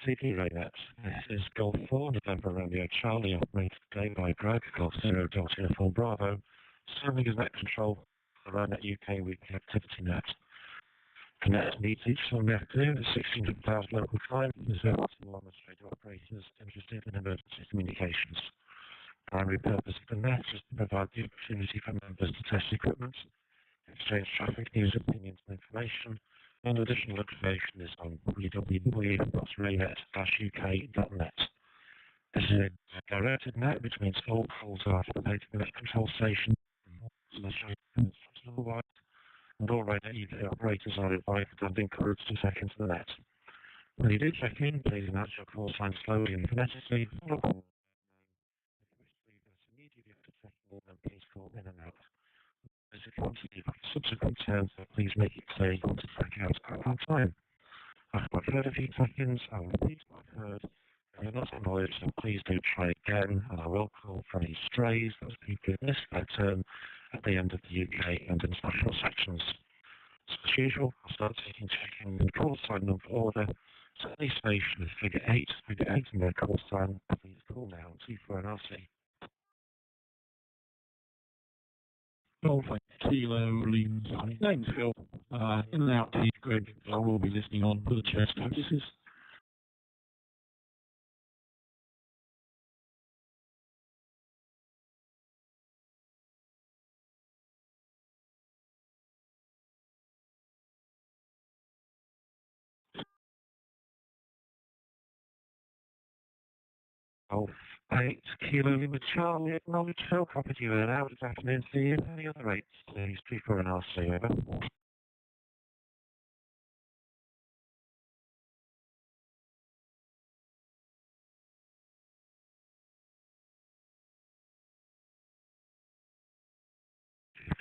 CD RAYNET. This is Golf 4, November Romeo Charlie, operated today by Greg, Golf 0 Delta Uniform Bravo, serving as net control for RAYNET-UK weekly activity net. Connect meets each Sunday afternoon at 16,000 local time, reserved to administrative operators interested in emergency communications. The primary purpose of the net is to provide the opportunity for members to test equipment, exchange traffic news, opinions and information, and additional information is on www.raynet-uk.net. This is a directed net which means all calls are activated in the net control station, and all RAYNET-UK operators are invited and encouraged to check into the net. When you do check in, please announce your call sign slowly and phonetically. If you wish to leave us immediately after checking in, then please call in and out. If you want to leave after subsequent turns, please make it clear you want to check out at that time. After I've heard a few seconds, I'll repeat what I've heard. If you're not acknowledged, then please do try again, and I will call for any strays, those people who missed their turn, at the end of the UK and international sections. So as usual, I'll start taking check-in and call sign number order. So any station with figure 8 in their call sign, please call now and see for an RC. Golf Kilo Leans. Name's Phil. In and out to Greg. I will be listening on for the chest notices. Golf 8 Kilo Lima Charlie, acknowledge Phil, copy to you in and out. Good afternoon to you. Any other rates, please? 3 for an RC, over.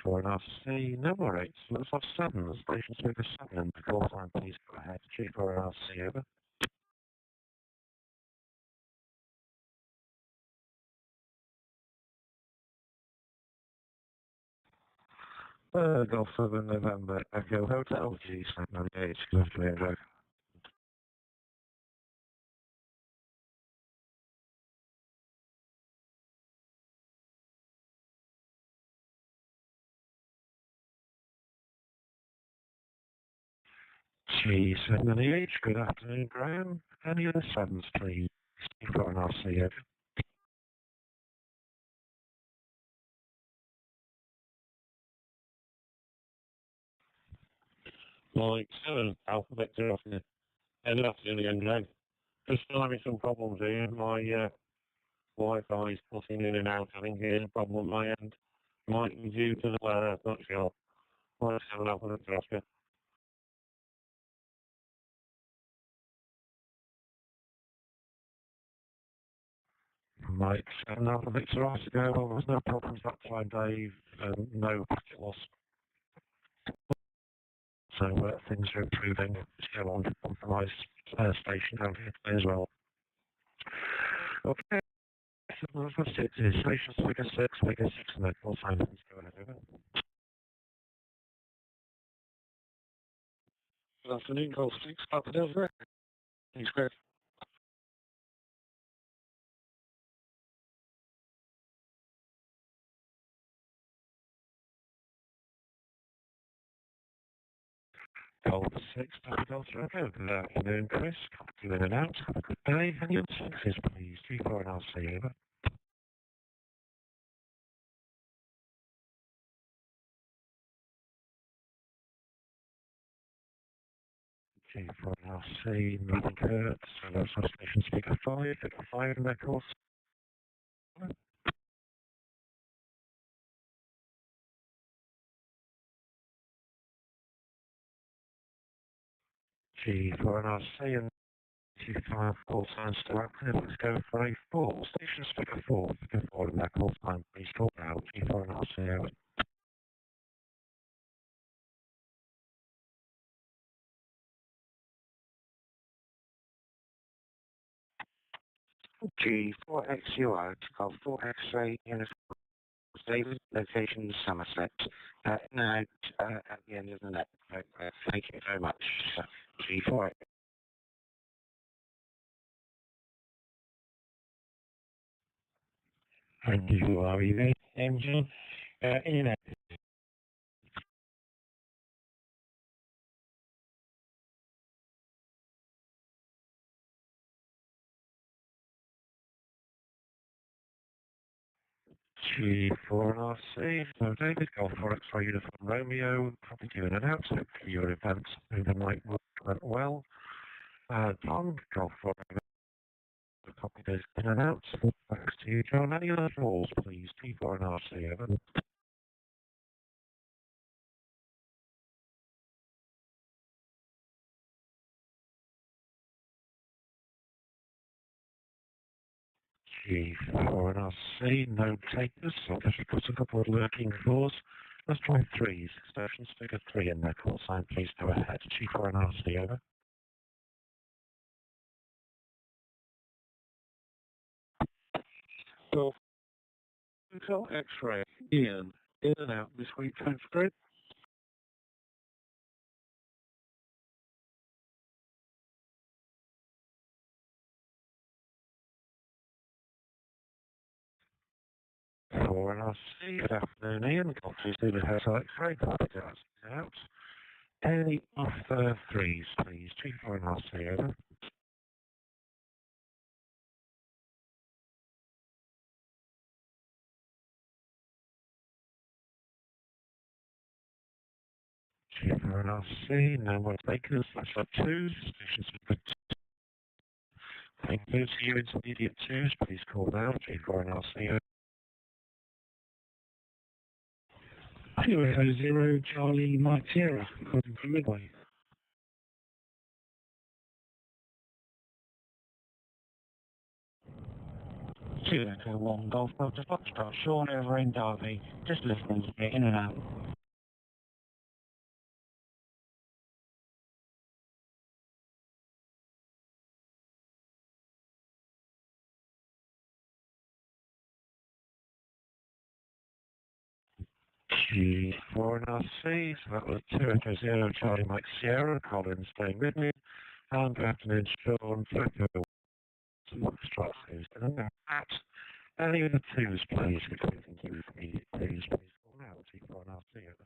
For an RC, no more rates. Let's have 7. Station speaker 7 in the call sign, please go ahead. 3 for an RC, over. Golf 7 November Echo Hotel G 98, good afternoon, Greg. G78, good afternoon, Graham. Any other 7s, please? You've got an RC over. Mike 7, Alpha Victor off here. Good afternoon again, Greg. Just still having some problems here. My Wi-Fi is putting in and out. I think here's a problem at my end. Might be due to the weather, not sure. Mike 7, Alpha Victor off here. Mike 7 Alpha Victor off to go. Well, there's no problems that time, Dave. No packet loss. So things are improving. Still on compromised station down here today as well. Okay. First it is station figure 6, and then call sign. Please go ahead, over. Good afternoon, Golf 6, Papa Delta. Thanks, Greg. Golf 6, Papa Delta Echo. Good afternoon, Chris. Copy you in and out. Have a good day. Any other 6s, please? 3 for an RC, over. G for an RC, nothing hurt. So that's our station speaker 5, figure 5 in their course. G for an RC and 25 call signs still active. Let's go for a 4. Station speaker 4, figure 4 in their call sign. Please call out. G for an RC, over. G4XUR, Golf 4 X-ray, Uniform David, location Somerset. Now, at the end of the net. Thank you very much. G4 And you are either engine in it. G4RC, so David, Golf for X-ray Uniform Romeo, probably doing an out, hopefully your events over night went well. Tom, Golf for a copy goes in and out. Thanks to you, John. Any other calls, please? T4 and RC, over. G4 and RC, no takers, so I've just got a couple of lurking fours. Let's try threes. Stations figure 3 in their call sign, please go ahead. G4 and RC, over. So, Hotel X-ray, Ian, in and out this week, thanks, Greg. For an RC, good afternoon, Ian. Got to do the Hotel X-ray, out. Any off threes, please? G4 and RC, over. G4 and RC, no more takers, that's for twos. Stations for thank you. See you intermediate twos, please call now. G4 and RC, over. Kilo 0, Charlie, Mike Sierra, calling from Midway. Kilo 1, Golf Delta Foxtrot, Sean over in Derby, just listening to it in and out. G4 and RC, so that was 2 Echo 0, Charlie Mike Sierra, Colin staying with me. And good afternoon, Sean, Flicker, Foxtrot, who's going to at any of the twos, please, if you think you immediate twos, please call now. G4 and RC, over.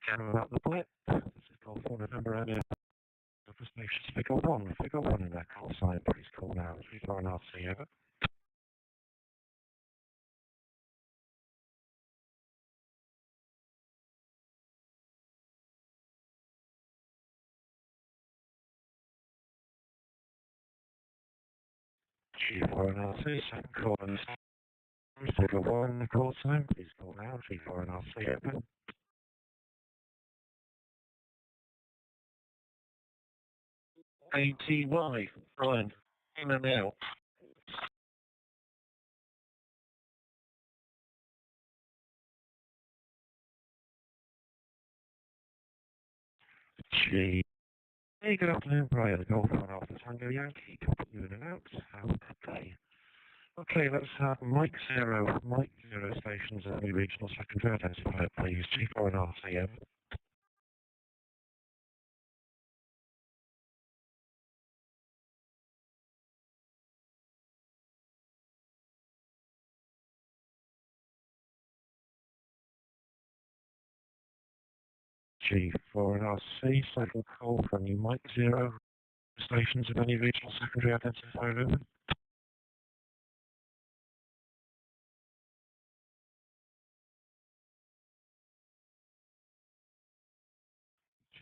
Again, about the blip. This is call for November and for stations figure 1. Figure 1 in that call sign, please call now. G4 and RC, over. G4 and RC, second call and figure 1 call sign, please call now. G4 and RC, open. ATY, Brian, in and out. G. Hey, good afternoon, Brian. The Golf one off the Tango Yankee. Copy you in and out. Have a good day. Okay, let's have Mike Zero stations at the regional secondary identifier, please. G4 and RC, over. G4 and RC, second call from you, Mike Zero stations of any regional secondary identifier, over.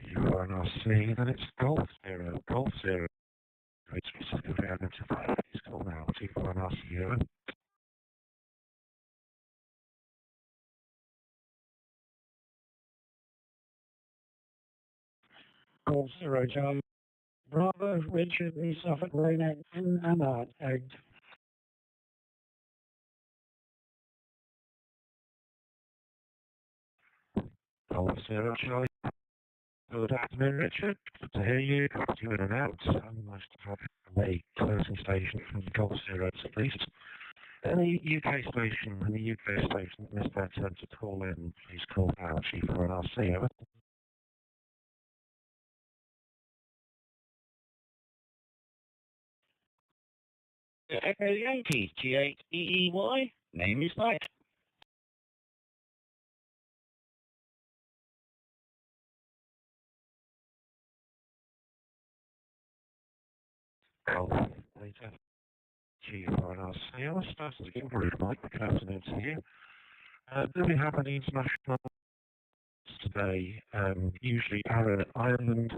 G4 and RC, then it's Golf Zero. Regional secondary identifier, please call now. G4 and RC, over. Golf 0, Charlie, Bravo, Richard, East Suffolk, RAYNET, in and out, egged. Golf Zero, Charlie. Good afternoon, Richard. Good to hear you. Got you in and out. Nice to have a closing station from Golf Zero at least. Any UK station, any UK station that missed their turn to call in, please call now, Chief for an RC, over. Echo Yankee, G8EEY, name is Mike. Well, later. Chief for an RC, I was starting to get rude, Mike. Good afternoon to you. Do we have any international today? Usually Ireland,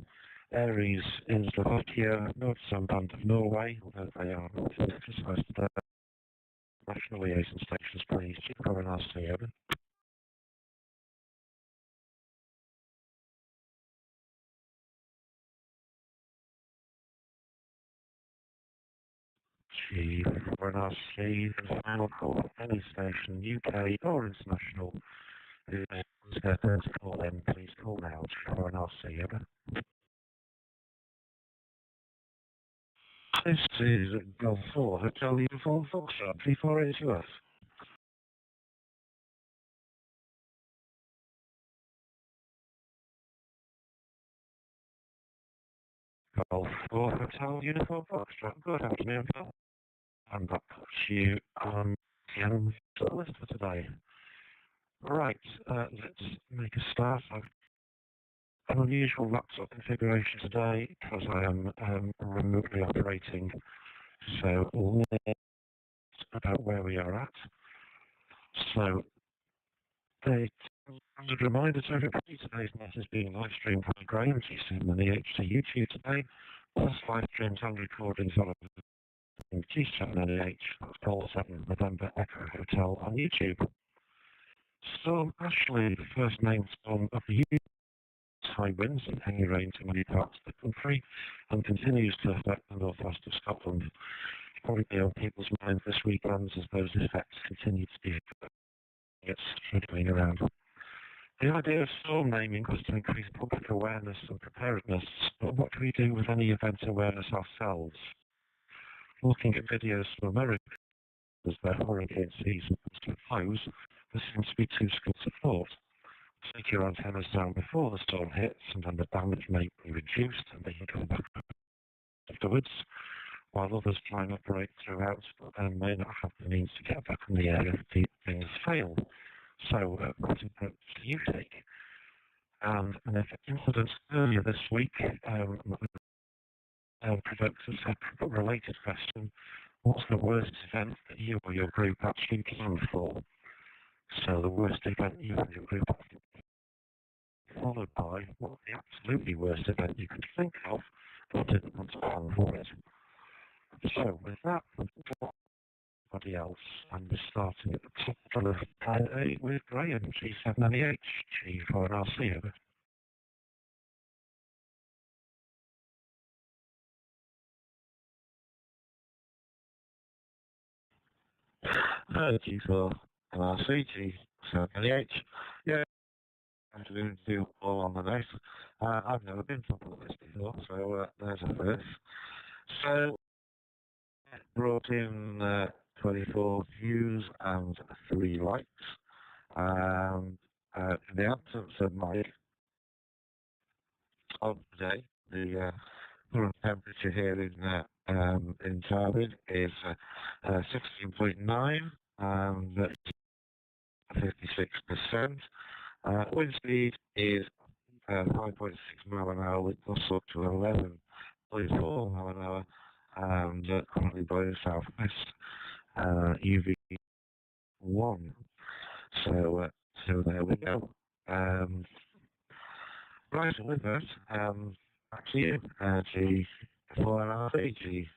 Aries in Slovakia, North Band of Norway, although they are not emphasised today. National liaison stations, please. Chief for an RC, over. Chief for an RC, and final call, any station, UK or international, who is their turn to call in, please call now, Chief for an RC, over. This is Golf 4, Hotel Uniform Foxtrot, 3482F. Golf 4, Hotel Uniform Foxtrot, good afternoon, Phil. I'm back to you on the end of the list for today. Right, let's make a start. I've an unusual laptop configuration today because I am remotely operating, so let's about where we are at. So, a reminder to everybody, today's net is being live streamed by Graham, G7 and EH to YouTube today, plus live streams and recordings on G7 and EH, that's Call 7 November Echo Hotel on YouTube. Storm Ashley, the first named storm of the year, high winds and heavy rain to many parts of the country, and continues to affect the northwest of Scotland. It's probably on people's minds this weekend as those effects continue to be trickling around. The idea of storm naming was to increase public awareness and preparedness, but what can we do with any event awareness ourselves? Looking at videos from America as their hurricane season comes to a close, there seems to be two schools of thought. Take your antennas down before the storm hits, and then the damage may be reduced and they can come back afterwards, while others try and operate throughout, but then may not have the means to get back in the air if things fail. So, what approach do you take? And an incident earlier this week provoked a separate related question: what's the worst event that you or your group actually planned for? So, the worst event you and your group followed by what the absolutely worst event you could think of, but didn't want to plan for it. So, with that, everybody else, and we're starting at the top of the list with Graham, G7NEH, G4RC, over. G4 RC, G7NEH. Yeah, I'm doing do all on the night. I've never been top of the list before, so there's a first. So, brought in 24 views and 3 likes. In the absence of Mike, of today, the current temperature here in Tarbin is 16.9 and 56%. Wind speed is 5.6 mile an hour with gusts up to 11.4 mile an hour, and currently blowing southwest, UV1. So there we go. Right, with that, back to you, G4RC, G.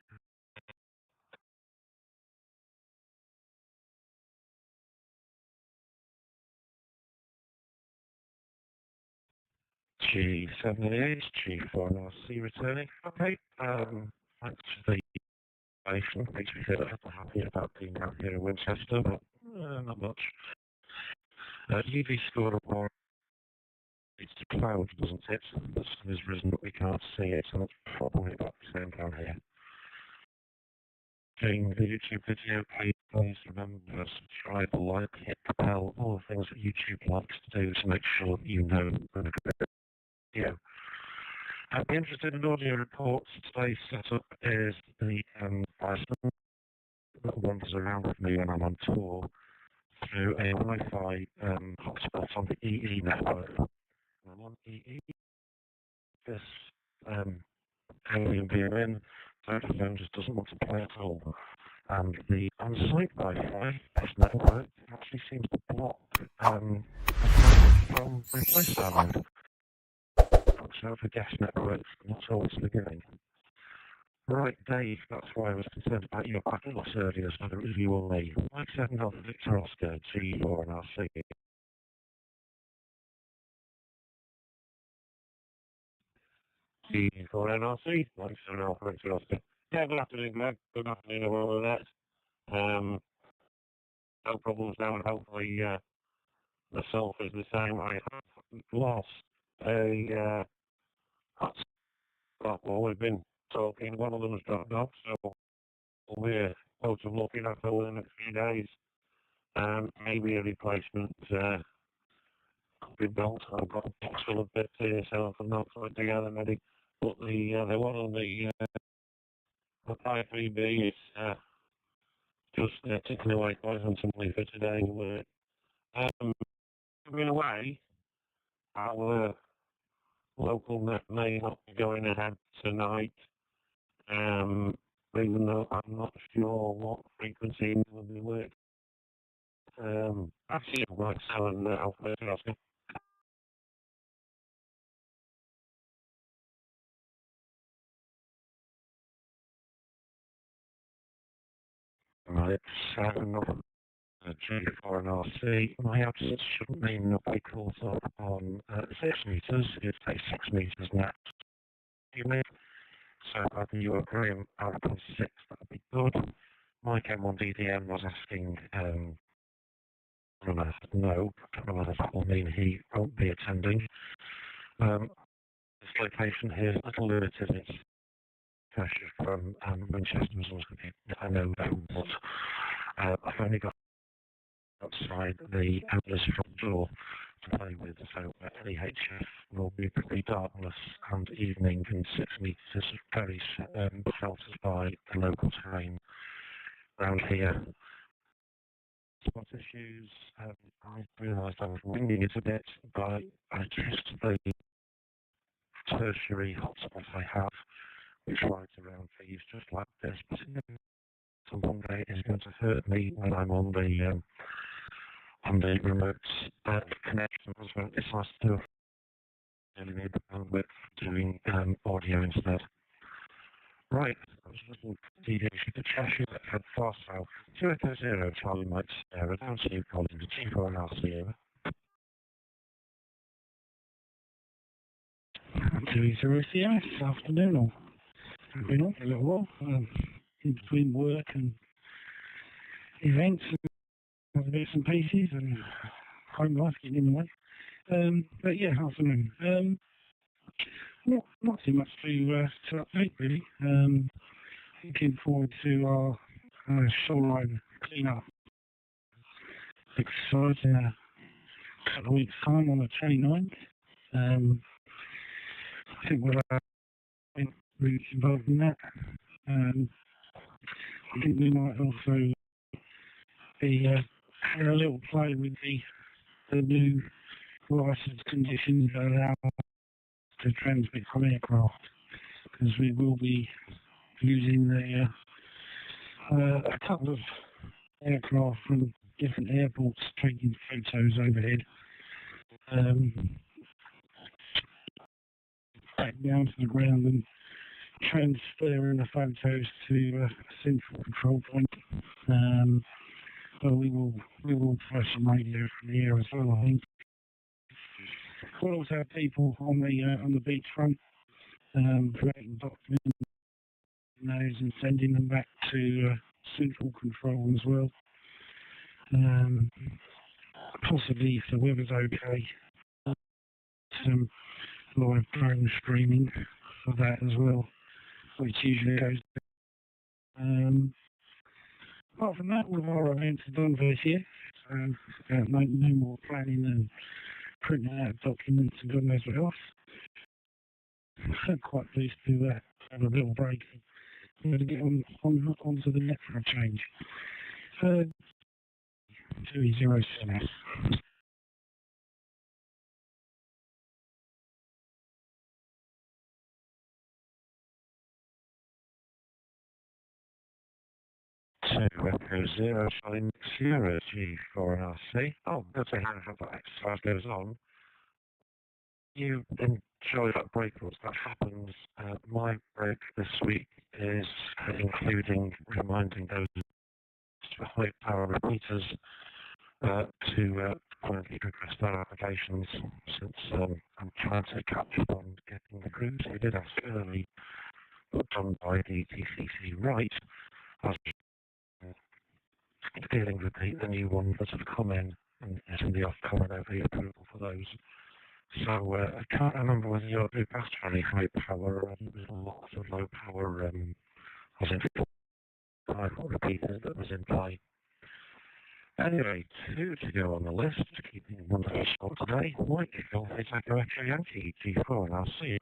G7NEH, G4RC returning. Okay, thanks for the information. Makes me feel a little happy about being out here in Winchester, but not much. UV score of 1. It's the cloud, doesn't it? The sun has risen, but we can't see it, so that's probably about the same down here. watching the YouTube video, please remember to subscribe, like, hit the bell, all the things that YouTube likes to do to make sure that you know when a good video. I'd be interested in audio reports. Today's setup is the Bison that wanders around with me when I'm on tour through a Wi-Fi hotspot on the EE network. I'm on EE. This alien being in, Vodafone just doesn't want to play at all. And the on-site Wi-Fi, this network, actually seems to block from replay sound. So for guest networks, not always forgiving. Right, Dave, that's why I was concerned about your battle loss earlier, so whether it was you or me. Mike 7 Alpha Victor Oscar, G4 and RC. G4 NRC, Mike 7 Alpha Victor Oscar. Yeah, good afternoon, Greg. Good afternoon, all of that. No problems now, and hopefully the self is the same. I have lost a hotspot while we've been talking. One of them has dropped off, so we're out of looking at over the next few days. Maybe a replacement could be built. I've got a box full of bits here, so I'm not quite together maybe. But the one on the 53B is just ticking away quite handsomely for today. In a way, our local net may not be going ahead tonight, even though I'm not sure what frequency will be working. Actually, Mike 7 Alpha Victor Oscar. Right, 7 G4 and RC. My absence shouldn't mean nobody calls up on 6 meters. It takes 6 meters now. You mean? So either you agree out on 6, that would be good. Mike M1 DDM was asking, no, I don't know whether that will mean he won't be attending. This location here is a little limited. It's pressure from Winchester was always going to be, I know that, but I've only got outside the Atlas front door to play with, so LEHF will be pretty darkness and evening and 6 meters very sheltered by the local terrain around here. Spot issues, I realised I was winging it a bit, but I just the tertiary hotspot I have, which rides around thieves just like this, but some one day is going to hurt me when I'm on the remote connection as well. It's nice to do really need the bandwidth doing audio instead. Right, I was looking for deviation to Cheshire that had far south. 280 Charlie Mike Sierra, down to you, Colin, to G4 and RC. 280 Sierra, this afternoon, or been on for a little while, in between work and events and bits and pieces and home life getting in the way. But yeah, afternoon. Not too much to update really. Looking forward to our shoreline clean-up exercise in a couple of weeks' time on the 29th. I think we'll be really involved in that. I think we might also be having a little play with the new license conditions that allow us to transmit from aircraft, because we will be using a couple of aircraft from different airports taking photos overhead. Back down to the ground and transferring the photos to a central control point. But we will try some radio from here as well, I think. We'll also have people on the beachfront creating documents and sending them back to central control as well. Possibly, if the weather's okay, some live drone streaming for that as well, which usually goes. Apart from that, all of our events are done for this year. So, no more planning and printing out documents and God knows what else. I'm quite pleased to have a little break and to get onto the net for a change. 207. Echo 0, Charlie 0, G4RC. Oh, that's a hand up that exercise goes on. You enjoy that break rules. That happens. My break this week is including reminding those high power repeaters to currently progress their applications, since I'm trying to catch up on getting the groups we did ask early, but done by the DCC right, as dealing with the new ones that have come in and getting the off-common OV approval for those. So I can't remember whether your group asked for any high power, or there was lots of low power, as in 5 repeaters that was in play. Anyway, 2 to go on the list, keeping wonderful score today. White Eagle is Echo Echo Yankee, G4, and I'll see you.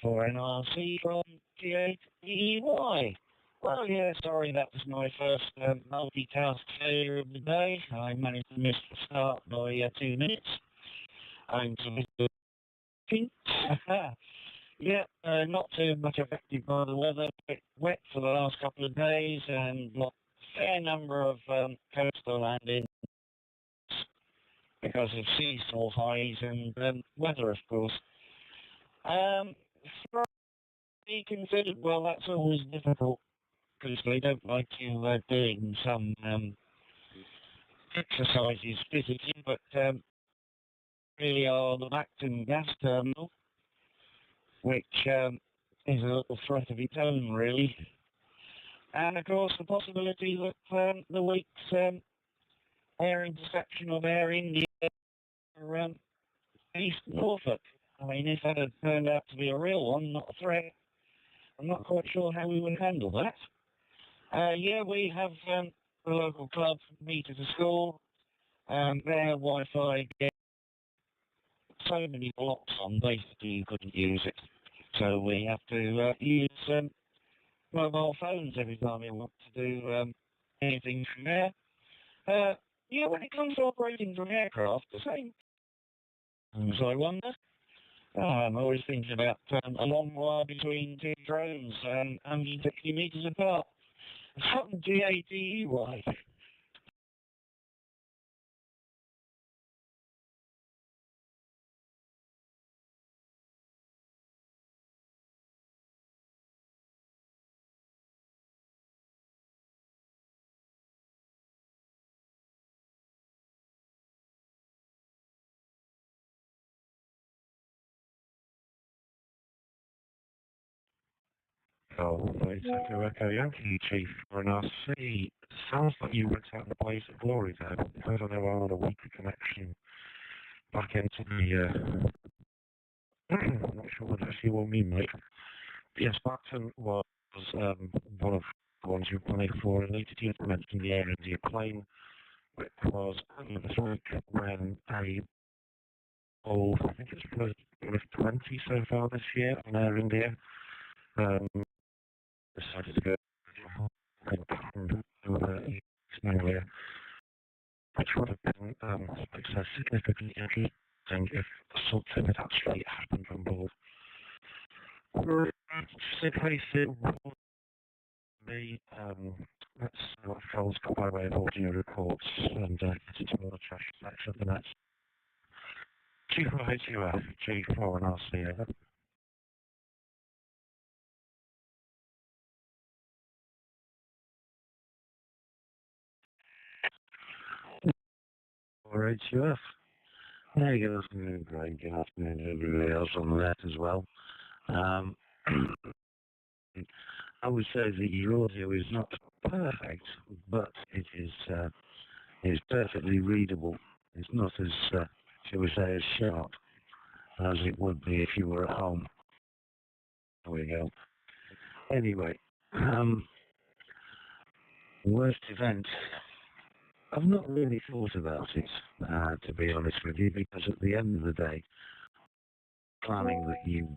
G4NRC from G8EY. Well, yeah, sorry, that was my first multitask failure of the day. I managed to miss the start by 2 minutes. I'm to yeah, not too much affected by the weather. A bit wet for the last couple of days, and a fair number of coastal landings because of seasonal highs and weather, of course. Be considered, well, that's always difficult because they don't like you doing some exercises physically, but really are the Acton gas terminal, which is a little threat of its own, really. And of course, the possibility that the week's air interception of Air India around East Norfolk. I mean, if that had turned out to be a real one, not a threat, I'm not quite sure how we would handle that. Yeah, we have the local club meet at a school, and their Wi-Fi gets so many blocks on, basically you couldn't use it. So we have to use mobile phones every time we want to do anything from there. Yeah, when it comes to operating from aircraft, the same. So I wonder. I'm always thinking about a long wire between 2 drones 160 metres apart. Something G8EY. Oh, it's Echo Echo Yankee, G4, and I'll see. Sounds like you went out in a blaze of glory there. I don't know, I'm on a weaker connection back into the, I'm not sure what actually will mean, mate. Yes, Barton was one of the ones you were planning for, and needed to mention the Air India plane, which was this week when a old, I think it's probably 20 so far this year on Air India, decided to go and pattern over East Anglia, which would have been significantly interesting if something had actually happened on board. In case it would be, let's see what Phil's got by way of audio reports and get into more trash section of the net. G4HUF, G4 and RC over. Or HUF. Hey, good afternoon, Greg. Good afternoon to everybody else on the net as well. I would say that your audio is not perfect, but it is perfectly readable. It's not as, shall we say, as sharp as it would be if you were at home. we go. Anyway, worst event. I've not really thought about it, to be honest with you, because at the end of the day, planning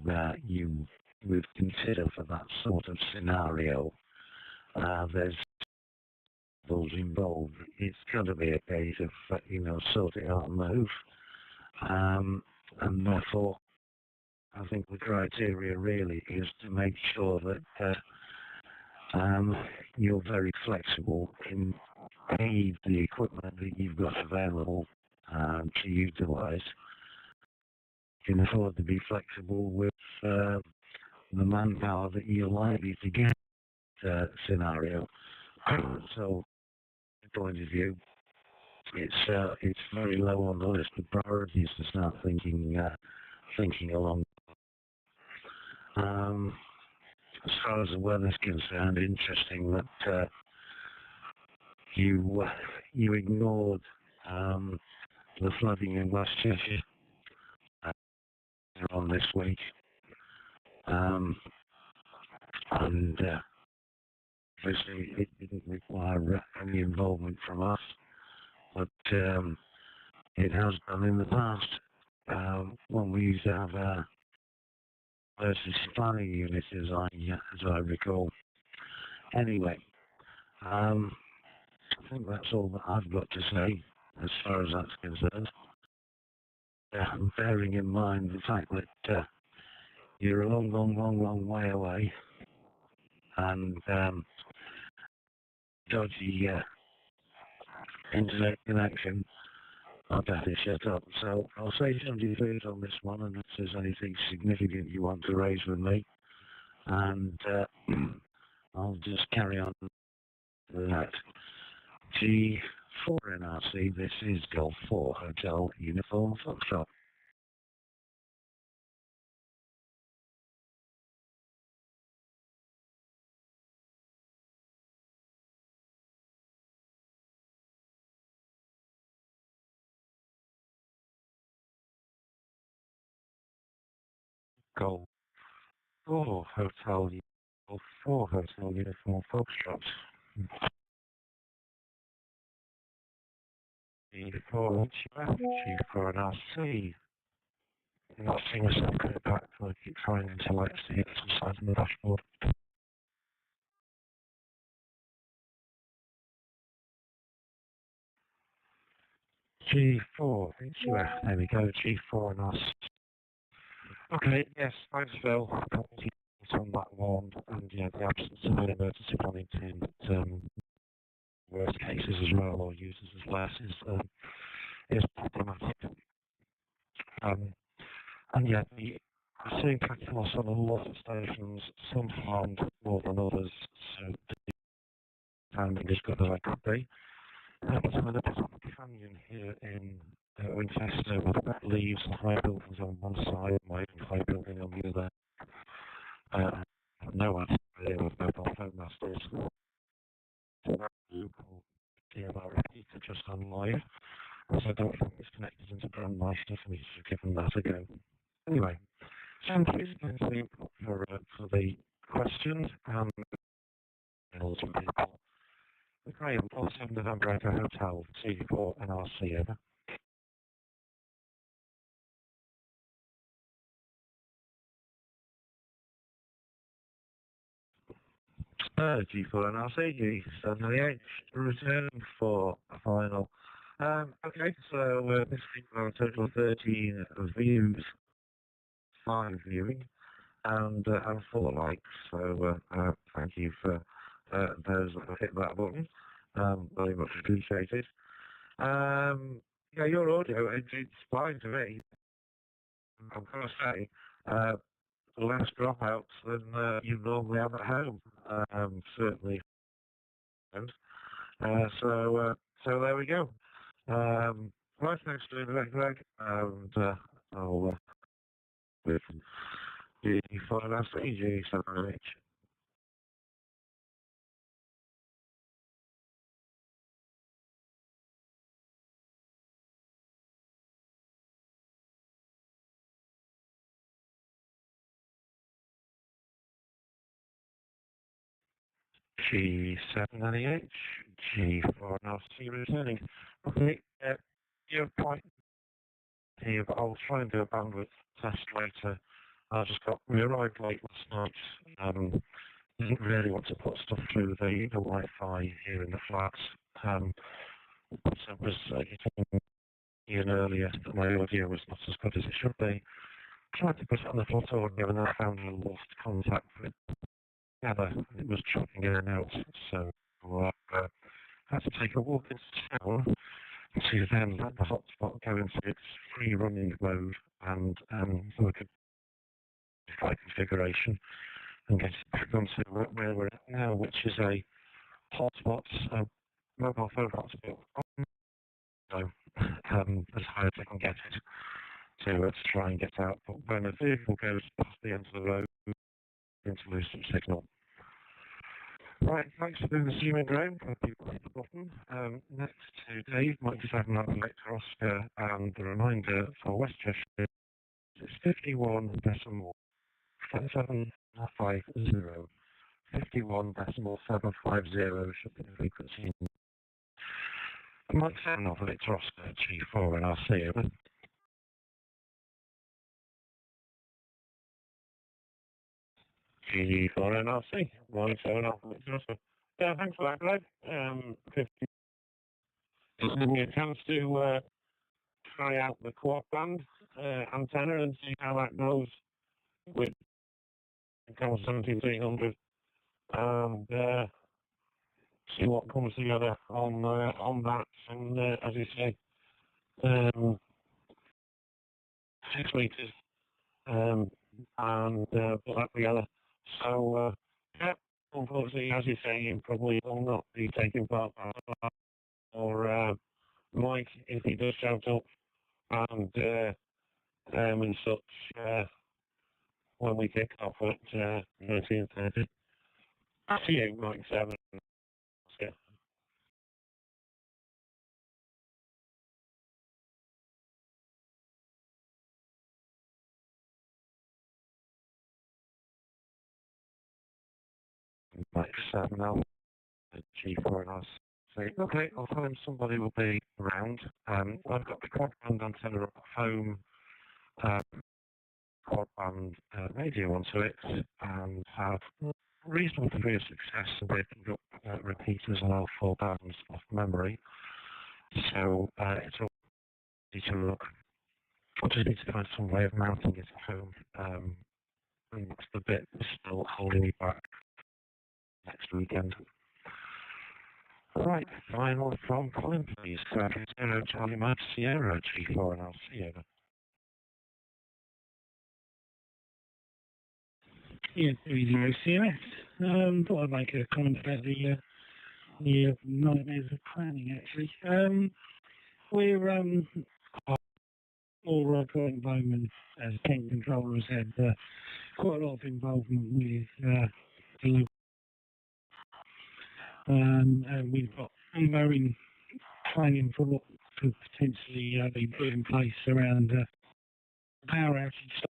that you would consider for that sort of scenario, there's those involved. It's got to be a case of sort it out and move, and therefore I think the criteria really is to make sure that you're very flexible in the equipment that you've got available to utilise. You can afford to be flexible with the manpower that you're likely to get scenario. So, point of view, it's very low on the list of priorities to start thinking along. As far as the weather's concerned, interesting that you ignored the flooding in West Cheshire on this week, and obviously it didn't require any involvement from us, but it has done in the past when we used to have our emergency planning unit, as I recall. Anyway, I think that's all that I've got to say as far as that's concerned. Bearing in mind the fact that you're a long way away, and dodgy internet connection, I'd have to shut up. So I'll say 73 on this one, and if there's anything significant you want to raise with me, and I'll just carry on with that. G4 NRC, this is Golf 4 Hotel Uniform Foxtrot. Golf 4 Hotel Uniform Foxtrot. G4 G4 NRC. I'm not seeing myself going back, so I keep trying until I see it some signs on the dashboard. G4, there we go, G4 NRC. Okay, yes, thanks Phil. On that one, and yeah, the absence of an emergency planning team that worst cases as well, or uses as less, is problematic. And yeah, we're seeing tracking loss on a lot of stations, some harmed more than others, so the timing is good as I could be. But I'm in a bit of a canyon here in Winchester with wet leaves and high buildings on one side, my own high building on the other. I have no idea with mobile phone masters. So that DMR repeater just on live, so I don't think it's connected into Brandmeister for me to have given that a go. Anyway, thank you for the questions and also people. The Graham, 47 November Echo Hotel, C4 NRC, over. G4 NRC, G78, return for a final. Okay, so this week there are a total of 13 views, 5 viewing, and 4 likes, so thank you for those that have hit that button, very much appreciated. Yeah, your audio, it's fine to me. I'm going to say, less dropouts than you normally have at home, certainly. So there we go. Right, thanks for doing that, Greg, and I'll with the final G7H. G7NEH, G4NRC returning. Okay, you're quite here, but I'll try and do a bandwidth test later. We arrived late last night. Didn't really want to put stuff through the Wi-Fi here in the flats. But I was getting in earlier that my audio was not as good as it should be. Tried to put it on the flat audio and I found a lost contact with Heather. It was chopping in and out, so I had to take a walk into town to then let the hotspot go into its free running mode and look at the configuration and get it back onto where we're at now, which is a hotspot, a mobile phone hotspot. So, as high as I can get it to try and get out. But when a vehicle goes past the end of the road, it's going to lose some signal. Right, thanks for doing the zooming round. I'll be at the bottom. Next to Dave, Mike 7 Victor Oscar, and the reminder for West Cheshire is 51.750. 51.750 should be the frequency. Mike 7 Victor Oscar, G4 and RC, over. G4 and RC, 1 7 Victor Oscar. Yeah, thanks for that, Greg. 50. Just giving me a chance to try out the quad band antenna and see how that goes with the 7300 and see what comes together on that. And as you say, 6 meters and put that together. So yeah, unfortunately, as you say, you probably will not be taking part or Mike if he does shout up and such when we kick off at 19:30. After you, Mike 7. Yeah. Mike 7 now, G4 and RC. Okay, I'll tell him somebody will be around. I've got the quad band antenna at home, quad band radio onto it, and have reasonable degree of success with repeaters on all 4 bands off memory. So it's all easy to look. I just need to find some way of mounting it at home. And that's the bit that's still holding me back next weekend. Right, final from Colin, please. 0 Charlie Mike Sierra G4 and I'll see you. Yeah, 30 CMS. Thought I'd make a comment about the nightmares of planning, actually. We're all right, Bowman, as Kent Controller, has had quite a lot of involvement with the local. And we've got ongoing planning for what could potentially be put in place around power outage stuff.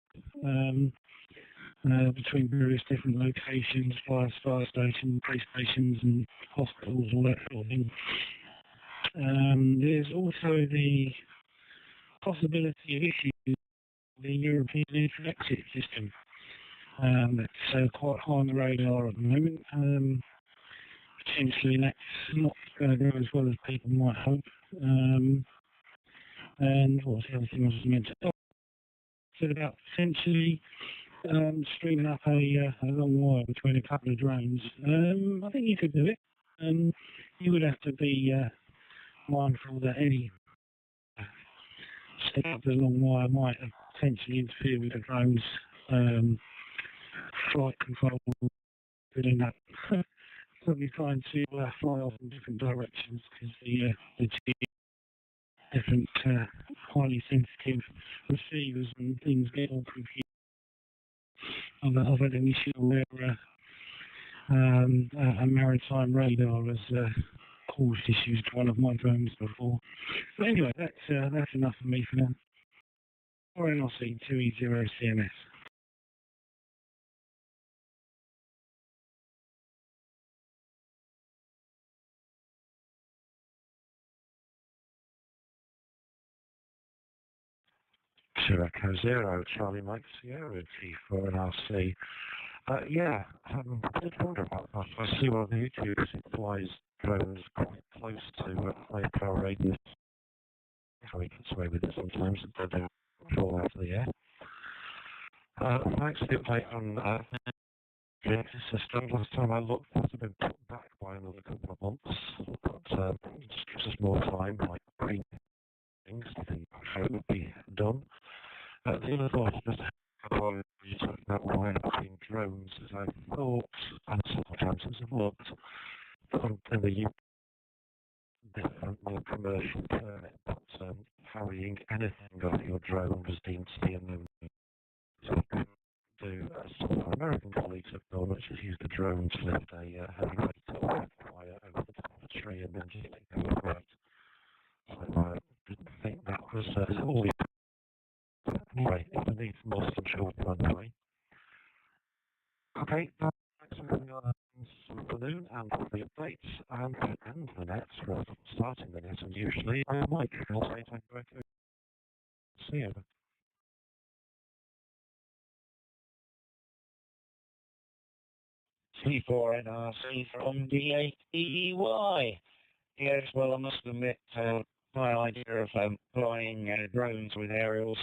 Between various different locations, fire stations, police stations and hospitals, all that sort of thing. There's also the possibility of issues with the European exit system. That's quite high on the radar at the moment. Potentially that's not going to go as well as people might hope. And what was the other thing I was meant to said about potentially stringing up a long wire between a couple of drones. I think you could do it. You would have to be mindful that any set up the long wire might potentially interfere with the drone's flight control, filling up. Probably trying to fly off in different directions because the different highly sensitive receivers and things get all confused. I've had an issue where a maritime radar has caused issues to one of my drones before. But anyway, that's enough for me for now. RNRC 2E0 CMS. to Echo Zero, Charlie Mike Sierra, G4 and RC. Yeah, I did wonder about that. I see on YouTube it flies drones quite close to high power radius. How he gets away with it sometimes, they don't fall out of the air. Thanks for the update on the system. Last time I looked, it had been put back by another couple of months, but it just gives us more time, like pre things, to think how it would be done. The other thought is just how long you talking about wire between drones, as I thought, and several times as I've looked, in the UK, different more commercial permit, but carrying anything off your drone was deemed to be a no. So we couldn't do, as some of our American colleagues have done, which is use the drone to lift a heavy weight wire over the top of a tree and then just think that was right. So I didn't think that was all we. Anyway, if we need more social anyway. Okay, thanks for coming on this afternoon and for the updates and the nets for starting the net, and usually I might also say thank you. See you. C4NRC from D8EY. Yes, well, I must admit, my idea of flying drones with aerials,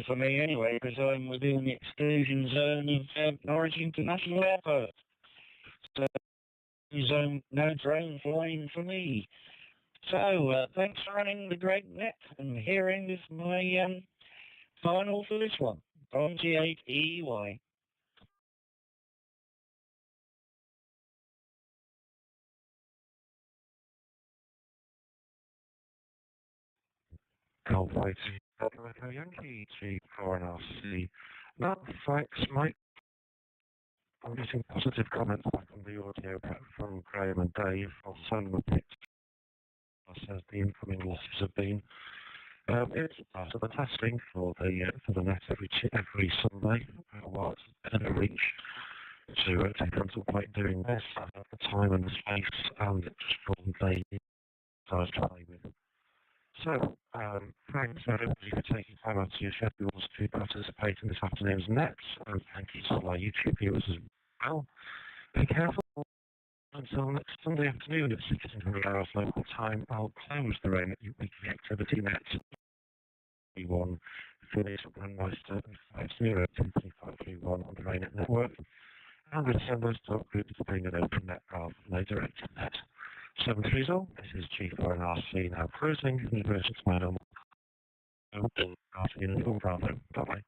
for me anyway, because I'm within the exclusion zone of Norwich International Airport. So, no drone flying for me. So, thanks for running the great net, and herein is my final for this one, from G8EY. Golf White, Echo Yankee, G4 and RC. No, thanks, Mike. I'm getting positive comments back on the audio from Graham and Dave. I'll send them a picture. Says the incoming losses have been. It's part of the testing for the net every Sunday. While it's in a reach to contemplate doing this, I have the time and the space, and it's just one day I was trying with. So, thanks everybody for taking time out of your schedules to participate in this afternoon's net, and thank you to all our YouTube viewers as well. Be careful. Until next Sunday afternoon at 1600 hours local time, I'll close the RAYNET-UK weekly activity net. One Pheonix Brandmeister 502351 on the RAYNET network, and return those talk groups to being an open net rather than a directed net. 730, this is G4 and RC now cruising in reversion to my normal open RC and Bravo. Bye bye.